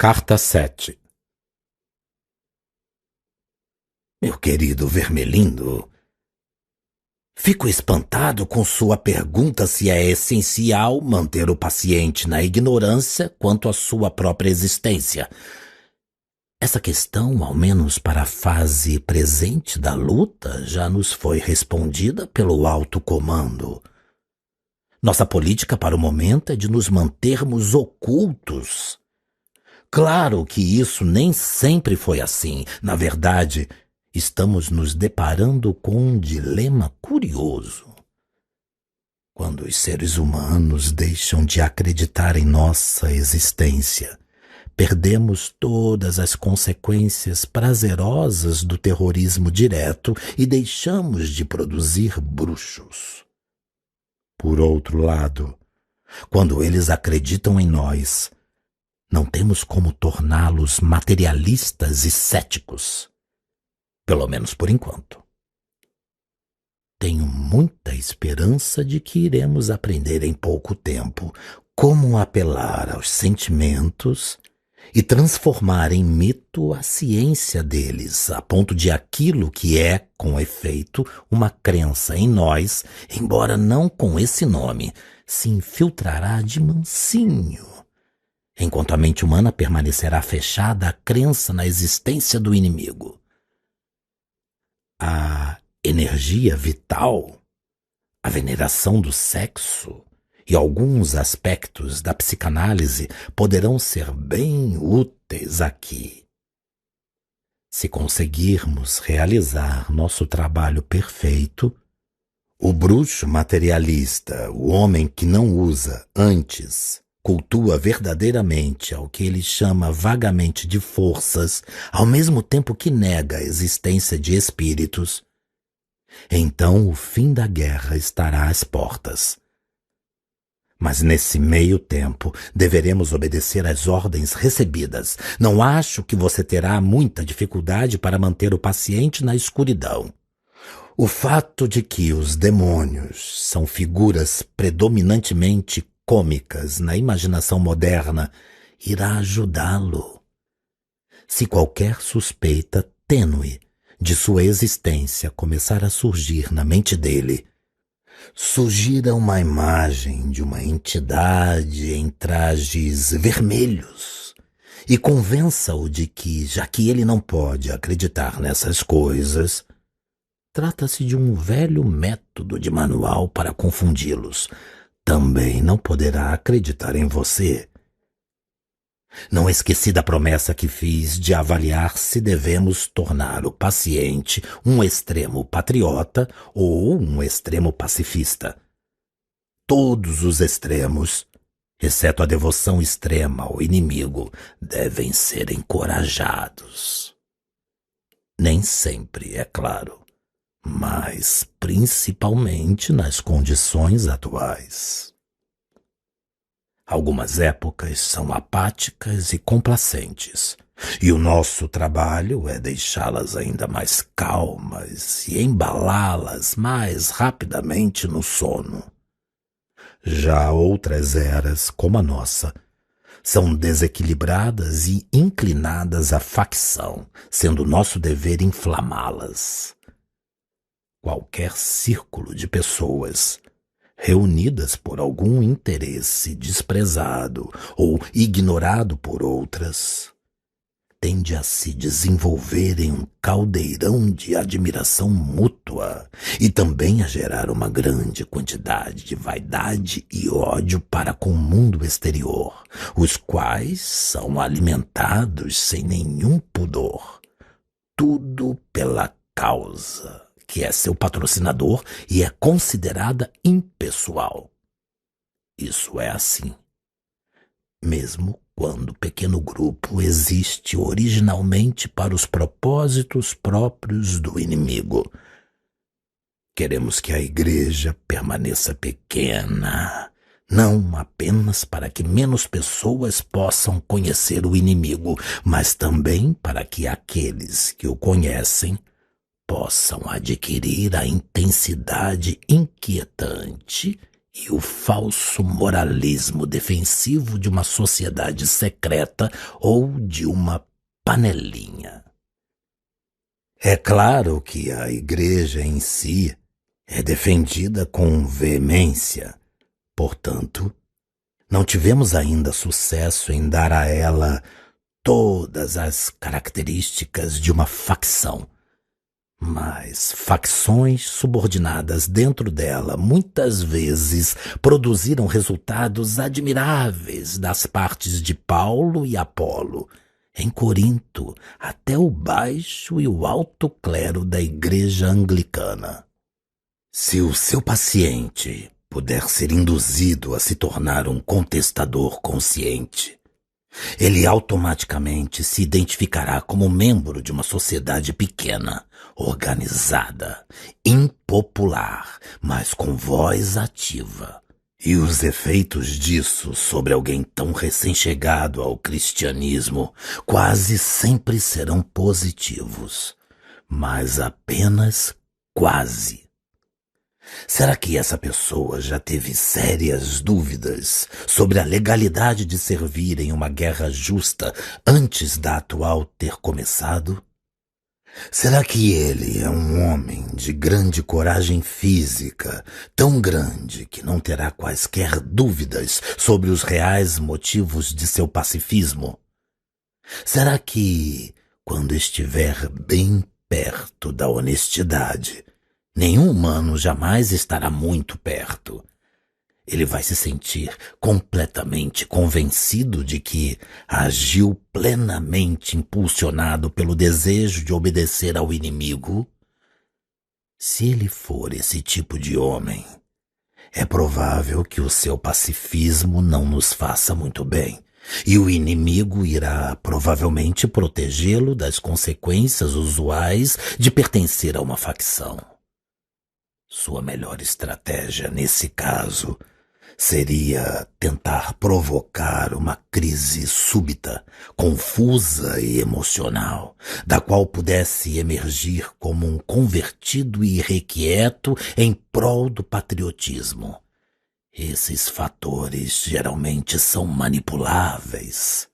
Carta 7. Meu querido Vermelindo, fico espantado com sua pergunta se é essencial manter o paciente na ignorância quanto à sua própria existência. Essa questão, ao menos para a fase presente da luta, já nos foi respondida pelo alto comando. Nossa política para o momento é de nos mantermos ocultos. Claro que isso nem sempre foi assim. Na verdade, estamos nos deparando com um dilema curioso. Quando os seres humanos deixam de acreditar em nossa existência, perdemos todas as consequências prazerosas do terrorismo direto e deixamos de produzir bruxos. Por outro lado, quando eles acreditam em nós, não temos como torná-los materialistas e céticos. Pelo menos por enquanto. Tenho muita esperança de que iremos aprender em pouco tempo como apelar aos sentimentos e transformar em mito a ciência deles, a ponto de aquilo que é, com efeito, uma crença em nós, embora não com esse nome, se infiltrará de mansinho, enquanto a mente humana permanecerá fechada à crença na existência do inimigo. A energia vital, a veneração do sexo e alguns aspectos da psicanálise poderão ser bem úteis aqui. Se conseguirmos realizar nosso trabalho perfeito, o bruxo materialista, o homem que não usa, antes cultua verdadeiramente ao que ele chama vagamente de forças, ao mesmo tempo que nega a existência de espíritos, então o fim da guerra estará às portas. Mas nesse meio tempo deveremos obedecer às ordens recebidas. Não acho que você terá muita dificuldade para manter o paciente na escuridão. O fato de que os demônios são figuras predominantemente cômicas na imaginação moderna irá ajudá-lo. Se qualquer suspeita tênue de sua existência começar a surgir na mente dele, sugira uma imagem de uma entidade em trajes vermelhos e convença-o de que, já que ele não pode acreditar nessas coisas, trata-se de um velho método de manual para confundi-los. Também não poderá acreditar em você. Não esqueci da promessa que fiz de avaliar se devemos tornar o paciente um extremo patriota ou um extremo pacifista. Todos os extremos, exceto a devoção extrema ao inimigo, devem ser encorajados. Nem sempre, é claro, mas principalmente nas condições atuais. Algumas épocas são apáticas e complacentes, e o nosso trabalho é deixá-las ainda mais calmas e embalá-las mais rapidamente no sono. Já outras eras, como a nossa, são desequilibradas e inclinadas à facção, sendo nosso dever inflamá-las. Qualquer círculo de pessoas reunidas por algum interesse desprezado ou ignorado por outras, tende a se desenvolver em um caldeirão de admiração mútua e também a gerar uma grande quantidade de vaidade e ódio para com o mundo exterior, os quais são alimentados sem nenhum pudor. Tudo pela causa, que é seu patrocinador e é considerada impessoal. Isso é assim, mesmo quando o pequeno grupo existe originalmente para os propósitos próprios do inimigo. Queremos que a igreja permaneça pequena, não apenas para que menos pessoas possam conhecer o inimigo, mas também para que aqueles que o conhecem possam adquirir a intensidade inquietante e o falso moralismo defensivo de uma sociedade secreta ou de uma panelinha. É claro que a igreja em si é defendida com veemência, portanto, não tivemos ainda sucesso em dar a ela todas as características de uma facção. Mas facções subordinadas dentro dela muitas vezes produziram resultados admiráveis das partes de Paulo e Apolo, em Corinto, até o baixo e o alto clero da igreja anglicana. Se o seu paciente puder ser induzido a se tornar um contestador consciente, ele automaticamente se identificará como membro de uma sociedade pequena, organizada, impopular, mas com voz ativa. E os efeitos disso sobre alguém tão recém-chegado ao cristianismo quase sempre serão positivos, mas apenas quase. Será que essa pessoa já teve sérias dúvidas sobre a legalidade de servir em uma guerra justa antes da atual ter começado? Será que ele é um homem de grande coragem física, tão grande que não terá quaisquer dúvidas sobre os reais motivos de seu pacifismo? Será que, quando estiver bem perto da honestidade, nenhum humano jamais estará muito perto, ele vai se sentir completamente convencido de que agiu plenamente impulsionado pelo desejo de obedecer ao inimigo? Se ele for esse tipo de homem, é provável que o seu pacifismo não nos faça muito bem, e o inimigo irá provavelmente protegê-lo das consequências usuais de pertencer a uma facção. Sua melhor estratégia nesse caso seria tentar provocar uma crise súbita, confusa e emocional, da qual pudesse emergir como um convertido irrequieto em prol do patriotismo. Esses fatores geralmente são manipuláveis.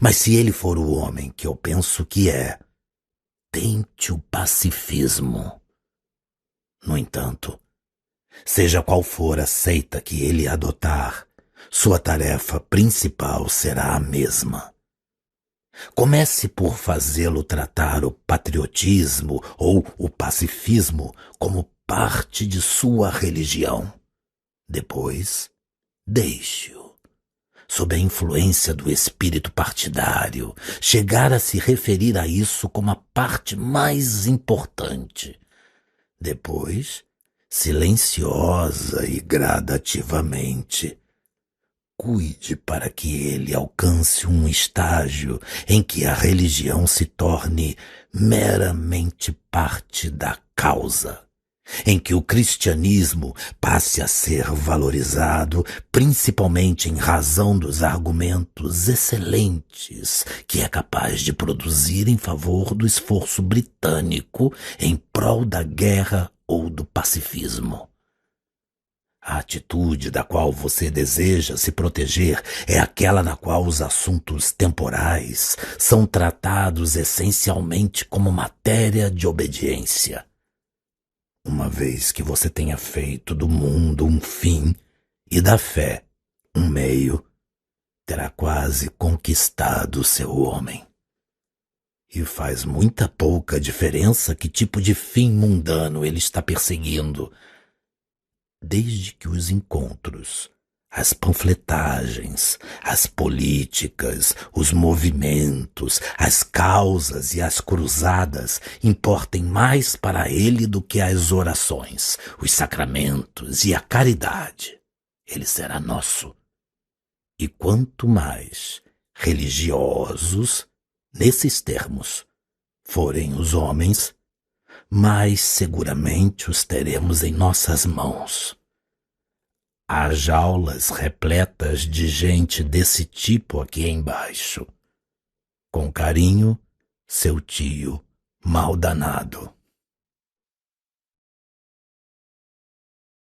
Mas se ele for o homem que eu penso que é, tente o pacifismo. No entanto, seja qual for a seita que ele adotar, sua tarefa principal será a mesma. Comece por fazê-lo tratar o patriotismo ou o pacifismo como parte de sua religião. Depois, deixe-o, sob a influência do espírito partidário, chegar a se referir a isso como a parte mais importante. Depois, silenciosa e gradativamente, cuide para que ele alcance um estágio em que a religião se torne meramente parte da causa, em que o cristianismo passe a ser valorizado principalmente em razão dos argumentos excelentes que é capaz de produzir em favor do esforço britânico em prol da guerra ou do pacifismo. A atitude da qual você deseja se proteger é aquela na qual os assuntos temporais são tratados essencialmente como matéria de obediência. Uma vez que você tenha feito do mundo um fim e da fé um meio, terá quase conquistado o seu homem. E faz muita pouca diferença que tipo de fim mundano ele está perseguindo, desde que os encontros, as panfletagens, as políticas, os movimentos, as causas e as cruzadas importem mais para ele do que as orações, os sacramentos e a caridade. Ele será nosso. E quanto mais religiosos, nesses termos, forem os homens, mais seguramente os teremos em nossas mãos. Há jaulas repletas de gente desse tipo aqui embaixo. Com carinho, seu tio Maldanado.